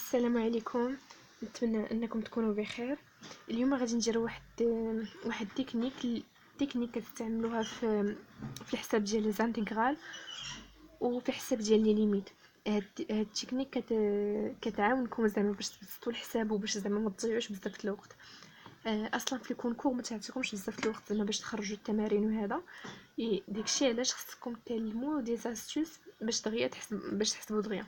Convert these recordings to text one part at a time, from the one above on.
السلام عليكم. نتمنى انكم تكونوا بخير. اليوم غادي ندير واحد تكنيك كتستعملوها في الحساب ديال لي زانتيغرال وفي الحساب ديال لي ليميت. هاد التكنيك كتعاونكم زعما باش تبسطوا الحساب وباش زعما ما تضيعوش بزاف الوقت. اصلا في الكونكور ما تعطيكمش بزاف الوقت زعما باش تخرجوا التمارين وهذا. داكشي علاش خصكم تعلموا دي زاستوس باش تحسبوا دغيا.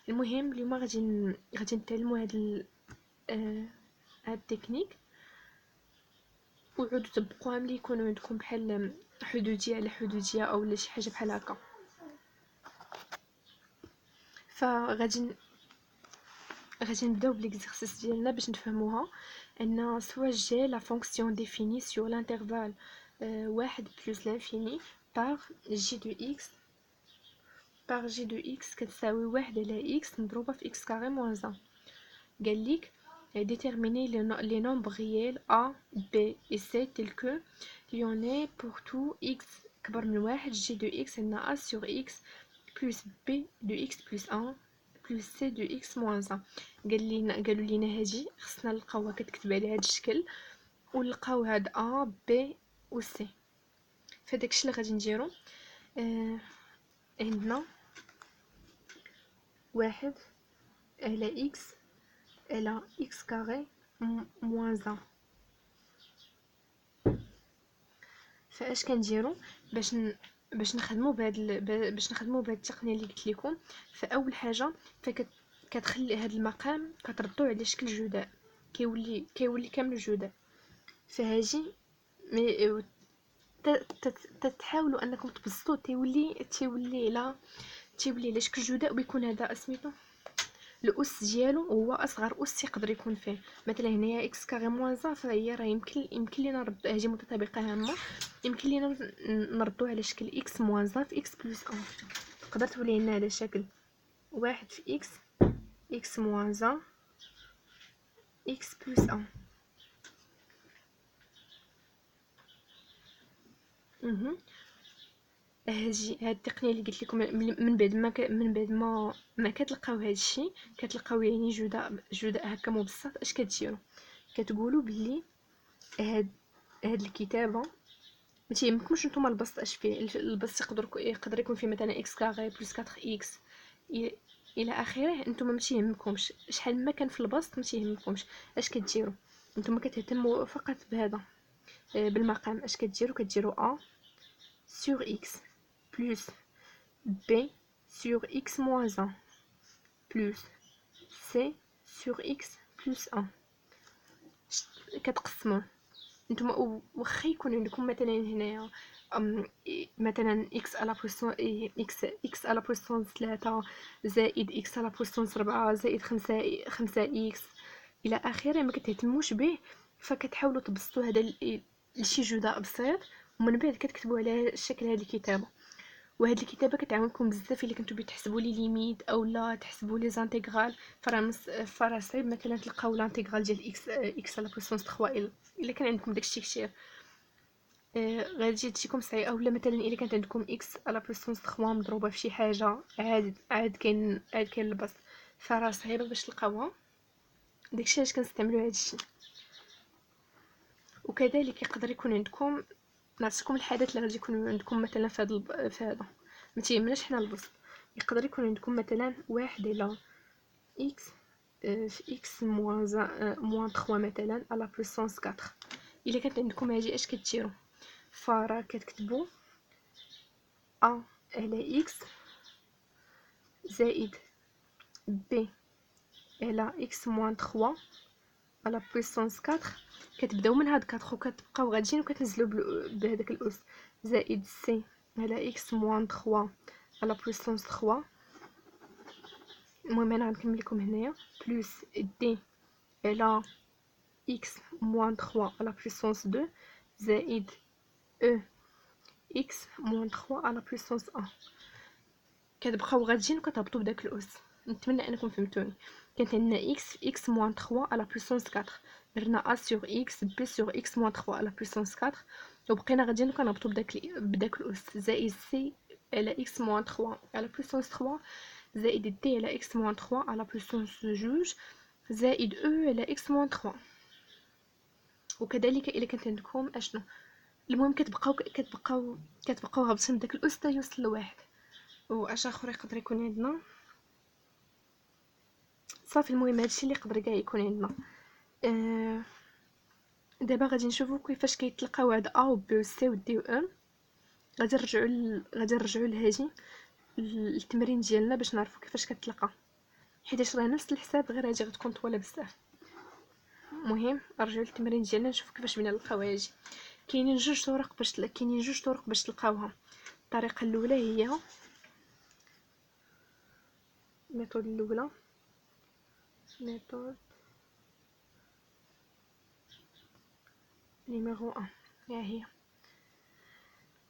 المهم اليوم غادي نتعلموا هاد التكنيك وعودوا طبقوها ملي يكونوا عندكم بحال حدوديه على حدوديه او شي حاجه بحال هكا. فغادي نبداو بليكزارسيس ديالنا باش نفهموها. ان سوا جي لا فونكسيون ديفيني سور لانترفال 1 بلس لانفيني بار جي دو اكس كتساوي 1 على اكس مضروبه في اكس كاري موان 1. قال لك déterminer les nombres réels a, b et c tels que il y en est pour tout x كبر من 1 g de x عندنا a sur x plus b de x plus 1 plus c de x moins 1. قالوا لينا هادي خصنا نلقاوها كتكتب على هاد الشكل ونلقاو هاد a b و c. فداكشي اللي غادي نديرو. عندنا 1 على x على x carré moins 1. فاش كنديرو باش نخدموا باش نخدموا بهاد التقنيه اللي قلت لكم. فاول حاجه كتخلي هاد المقام كتردو على شكل جداء، كيولي كامل جداء. فهاجي تحاولوا انكم تبسطوا تيولي على شكل جداء ويكون هذا سميتو الاس ديالو هو اصغر اس يقدر يكون فيه. مثلا هنايا اكس كاري موان 1 فهي راه يمكن لينا نرد هذه متطابقه هامه، يمكن لينا نردو على شكل اكس موان 1 في اكس بلس 1. تقدر تولي لنا على شكل 1 في اكس موان 1 اكس بلس 1. هاد التقنيه اللي قلت لكم من بعد ما كتلقاو هاد الشيء كتلقاو يعني جداء هكا مبسط. اش كديروا؟ كتقولوا بلي هاد الكتابه ما تيهمكمش نتوما البسط اش فيه. البسط يقدر يكون فيه مثلا اكس كاري بلس 4 اكس الى اخره. نتوما ما تيهمكمش شحال ما كان في البسط، ما تيهمكمش. اش كديروا نتوما؟ كتهتموا فقط بهذا بالمقام. اش كديروا a sur x plus b sur x moins 1 plus c sur x plus 1. كتقسموا نتوما واخا يكون عندكم مثلا هنايا مثلا x على بويسون x على بويسون 3 زائد x على بويسون 4 زائد 5 x الى اخره. ما كتهتموش به، فكتحاولوا تبسطوا هذا لشي جداء بسيط ومن بعد كتكتبوا على الشكل هذه الكتابه. وهاد الكتابه كتعاونكم بزاف الا كنتو بتحسبوا لي ليميت اولا تحسبوا لي زانتيغرال. فراه صعيب مثلا تلقاو لانتيغرال ديال اكس على بويسون 3 الا كان عندكم داكشي كثير. غادي تجيكم صعيب. اولا مثلا الا كانت عندكم اكس على بويسون 3 مضروبه في شي حاجه عاد كاين البسط، فراه صعيبه باش تلقاوها. داكشي علاش كنستعملوا هذا الشيء. وكذلك يقدر يكون عندكم نعطيكم الحدث اللي غادي يكون عندكم مثلا في هذا ما تيهمناش حنا البسط. يقدر يكون عندكم مثلا 1 على اكس في اكس موان 3 مثلا على بويسونس 4. الا كانت عندكم هذه اش كديروا؟ فراه كتكتبوا a على x زائد b على x moins 3 على بويسونس 4. كتبداو من هاد 4 وكتبقاو غاديين وكتنزلوا بهذاك الاس زائد c على x moins 3 على بويسونس 3. المهم انا غنكمل لكم هنايا بلس d على x moins 3 على بويسونس 2 زائد e x moins 3 على بويسونس 1. كتبقاو غاديين وكتهبطوا بداك الاس. نتمنى انكم فهمتوني. كانت عندنا x moins 3 على بويسونس 4، درنا a sur x b sur x moins 3 على بويسونس 4 وبقينا غاديين وكنهبطوا بداك الاس زائد c على x moins 3 على بويسونس 3 زائد دي على اكس موان 3 على بويسونس جوج زائد او على اكس موان 3. وكذلك الا كانت عندكم اشنو. المهم كتبقاو هابطين داك الاس حتى يوصل لواحد. واش اخر يقدر يكون عندنا صافي. المهم هادشي اللي يقدر كاع يكون عندنا. دابا غادي نشوفوا كيفاش كيتلقاو هاد ا و بي و سي و دي و ام. غادي نرجعوا لهادي التمرين ديالنا باش نعرفوا كيفاش كتلقى، حيتاش راه نفس الحساب غير هادي غتكون طويله بزاف. المهم نرجعوا للتمرين ديالنا نشوفوا كيفاش بغينا نلقاو هادي. كاينين جوج طرق باش تلقاوها. الطريقه الاولى هي الميثود الاولى، ميثود نيميرو 1. ها هي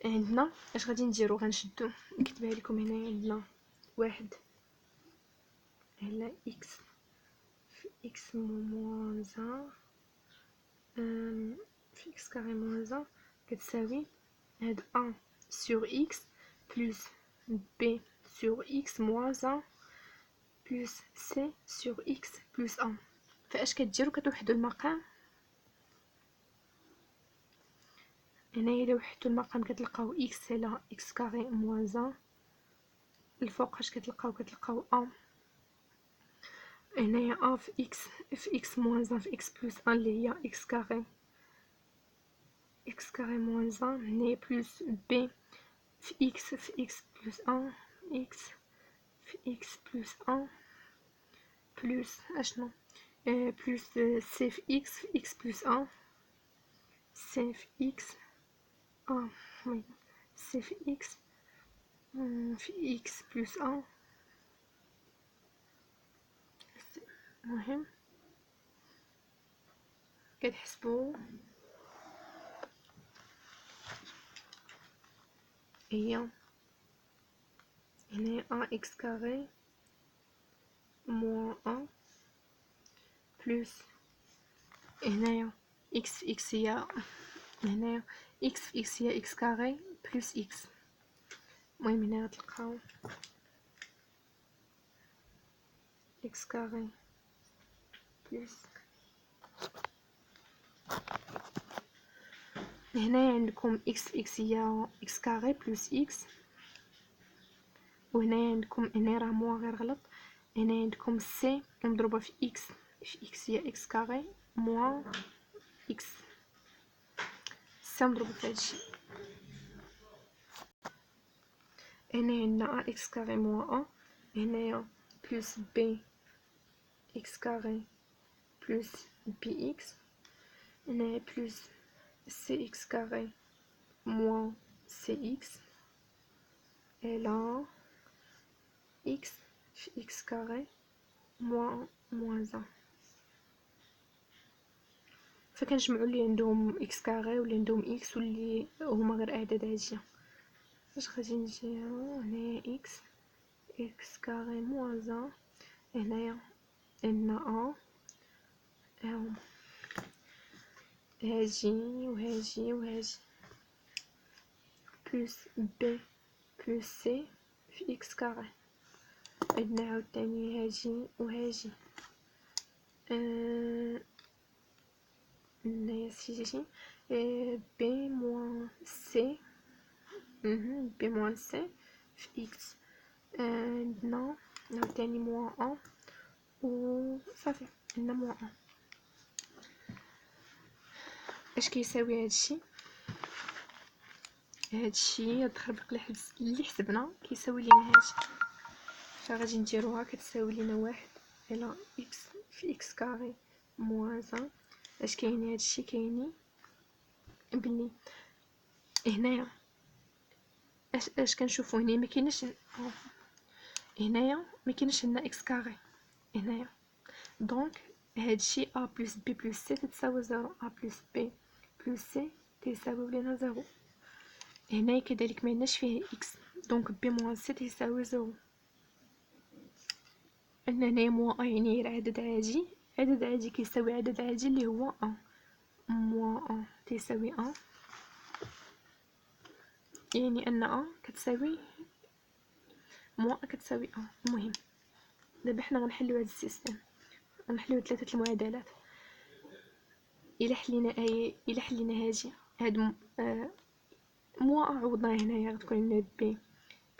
عندنا. اش غادي نديرو؟ غنشدو نكتبها لكم هنا. عندنا واحد على اكس في اكس موان زان في اكس كاري موان زان كتساوي هاد ا سور اكس بلس بي سور اكس موان زان بلس سي سور اكس بلس ا. فاش كديروا كتوحدوا المقام. هنايا الا وحدتوا المقام كتلقاو اكس على اكس كاري موان زان. الفوقاش كتلقاو ا. هنايا ا في اكس موان زان في اكس بلس ا اللي هي اكس كاري موان زان. هنايا بلس بي في اكس بلس ا اكس في اكس بلس ا بلس اشنو بلس سي في اكس بلس ا سي في اكس وي سي في اكس بلس ا. المهم كتحسبوا هي هنا ا اكس كاري موان ا بلس هنايا اكس في اكس هي هنايا اكس في اكس هي اكس كاري بلس اكس. المهم هنا غتلقاو اكس كاري بلس. هنا عندكم اكس في اكس هي اكس كاري بلس اكس. وهنا عندكم هنا راه موان غير غلط. هنا عندكم سي مضروبه في اكس هي اكس كاري موان اكس. سي مضروبه في هادشي. هنا عندنا ا اكس كاري موان ا. هنايا بلس بي اكس كاري بلس بي اكس. هنايا بلس سي اكس كاري موان سي اكس على اكس في اكس كاري موان زان. فكنجمعوا اللي عندهم اكس كاري واللي عندهم اكس واللي هما غير اعداد عاديه. اش غادي نديرو؟ هنايا اكس كاري موان زان. هنايا عندنا ا هاهما هاجي وهاجي بلس بي بلس سي في اكس كاري. عندنا عاوتاني هاجي وهاجي هنايا سيجي بي موان سي بي موان سي في اكس. عندنا عاوتاني موان ا و صافي عندنا موان ا. اش كيساوي هادشي؟ هاد التخربيق اللي حسبنا كيساوي لينا هادشي. فغادي نديروها كتساوي لينا واحد على اكس في اكس كاري موان زان. اش كاين هادشي؟ كاينين بلي هنايا اش كنشوفوا هنا مكاينش هنايا مكاينش لنا اكس كاري هنايا. دونك هادشي ا بلس بي بلس سي تساوي زيرو. ا بلس بي بلس سي تساوي لينا زيرو. هنايا كذلك ما عندناش فيه اكس. دونك بي موان سي تساوي زيرو. عندنا هنايا موان ا يعني غير عدد عادي كيساوي عدد عادي اللي هو ا. موان ا تساوي ا يعني ان ا كتساوي موان كتساوي ان. المهم دابا حنا غنحلو هاد السيستم، غنحلو 3 المعادلات. الا حلينا هاد موان عوضناه هنايا غتكون عندنا بي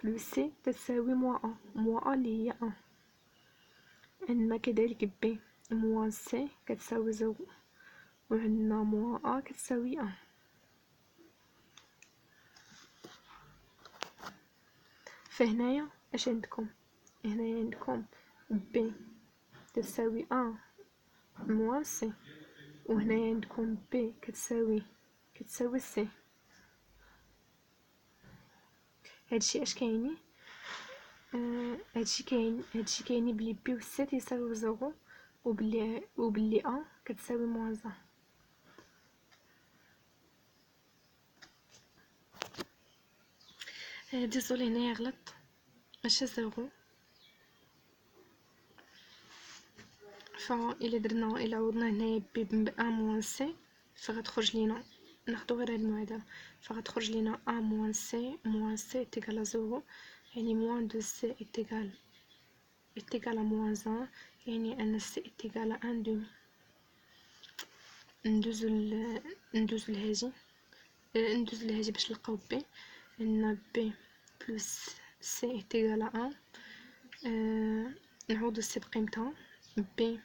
بلس سي تساوي موان ان. موان ان اللي هي ان. عندنا كذلك بي موان سي كتساوي زيرو، وعندنا موان ا كتساوي ان. فهنايا اش عندكم؟ هنايا عندكم بي تساوي ان موان سي، وهنايا عندكم بي كتساوي سي. هادشي اش كايني؟ هادشي كايني بلي بي و سي تيساويو زيرو، وبلي ان كتساوي موان ان. ديزولي هنايا غلط، ماشي زيرو. الا عوضنا هنايا بي ب ان موان سي فغتخرج لينا، ناخدو غير هاد المعادله، فغتخرج لينا ان موان سي تيكال زيرو، يعني موان دو سي اتيكال موان ان، يعني ان سي اتيكال ان دومي. ندوزو لهادي باش نلقاو بي. عندنا بي بلس سي اتيكال ان، نعوضو سي بقيمتها. بي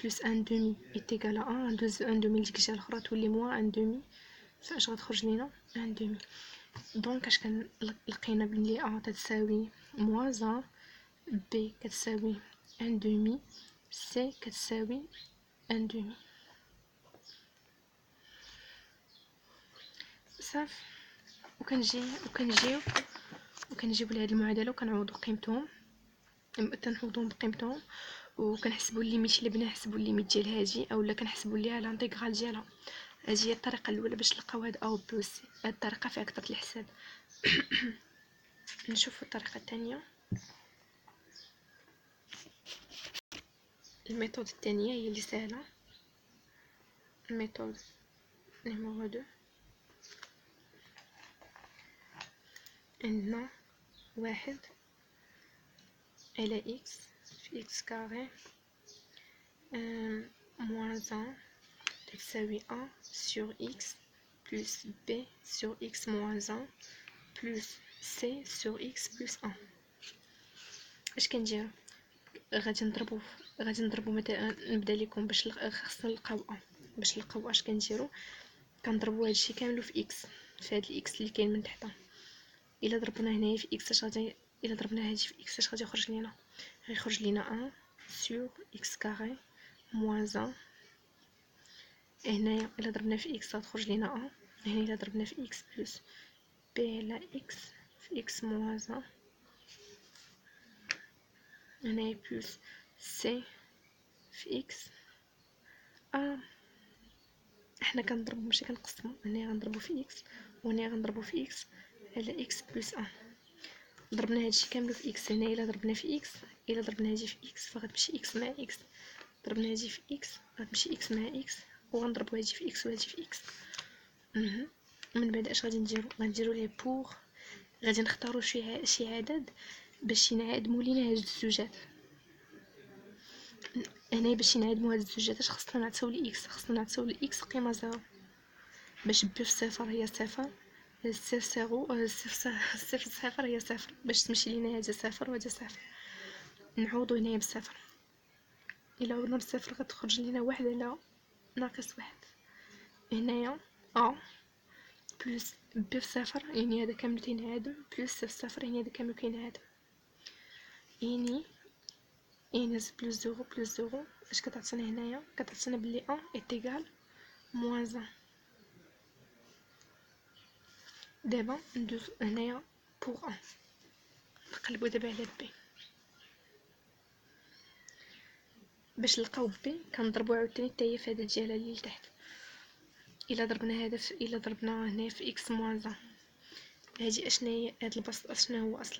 بلس ان دومي اتيكال ان، ندوزو ان دومي لديك الجهه الاخرى تولي موان ان دومي، فاش غتخرج لينا ان دومي. دونك اش لقينا بلي ا تساوي موان ان، بي كتساوي ان دومي، سي كتساوي ان دومي. صافي. وكنجيو لهاد المعادله وكنعوضو قيمتهم، تنحوضهم بقيمتهم، وكنحسبوا الليميت اللي بنا نحسبوا الليميت ديال هادي، اولا كنحسبوا ليها لانتيغرال ديالها. هذه هي الطريقه الاولى باش نلقاو هاد او بي سي. هاد الطريقه فيها كثر الحساب. نشوفوا الطريقه الثانيه. الميثود الثانيه هي اللي سهله. الميثود نيميرو 2. عندنا واحد على اكس في اكس كاري موان ان تساوي ان سور اكس بلس بي سور اكس موان ان بلس سي سور اكس بلس ان. اش كنديرو؟ غادي نضربو مثلا. نبدا لكم باش خصنا نلقاو باش نلقاو اش كنديرو. كنضربو هادشي كامل في اكس، في هاد الاكس اللي كاين من تحت. الا ضربنا هنايا في اكس اش غادي، الا ضربنا هادي في اكس اش غادي يخرج لينا؟ غيخرج لينا 1 سور اكس كاري موان 1. هنايا الا ضربنا في اكس غتخرج لينا 1. هنا الا ضربنا في اكس بلس بي على اكس في اكس موان 1. هنايا بلس سي في اكس. احنا كنضربو ماشي كنقسمو. هنا غنضربو في اكس، وهنا غنضربو في اكس على اكس بلس 1. ضربنا هادشي كامل في اكس. هنا الا ضربنا في اكس، الا ضربنا هادي في اكس فغتمشي اكس مع اكس. ضربنا هادي في اكس غتمشي اكس مع اكس، وغنضربو هادي في اكس وهادي في اكس. من بعد اش غادي نديرو ليه بوغ. غادي نختارو شي عدد باش ينعدموا لينا هاد الزوجات. هنا باش ينعدموا هاد الزوجات اش خصنا نعطيو لاكس؟ خصنا نعطيو لاكس قيمه زيرو، باش بي في صفر هي صفر، صفر هي صفر، باش تمشي لينا هادي صفر وهادي صفر. نعوضو هنايا بصفر. الا عوضنا بصفر غتخرج لينا واحد على ناقص واحد. هنايا بلس بي في صفر يعني هذا كامل كينعدم، بلس في صفر يعني هذا كامل كينعدم. يعني بلس زيرو بلس زيرو اش كتعطينا هنايا؟ كتعطينا بلي ان ايتيغال موان 1. دابا ندوز هنايا بوغ ان. نقلبو دابا على بي باش نلقاو بي. كنضربو عاوتاني حتى هي في هاد الجهه اللي لتحت. الا ضربنا هنا في اكس موان 1، هادي اشنا هي هاد البسط اشنا هو اصلا؟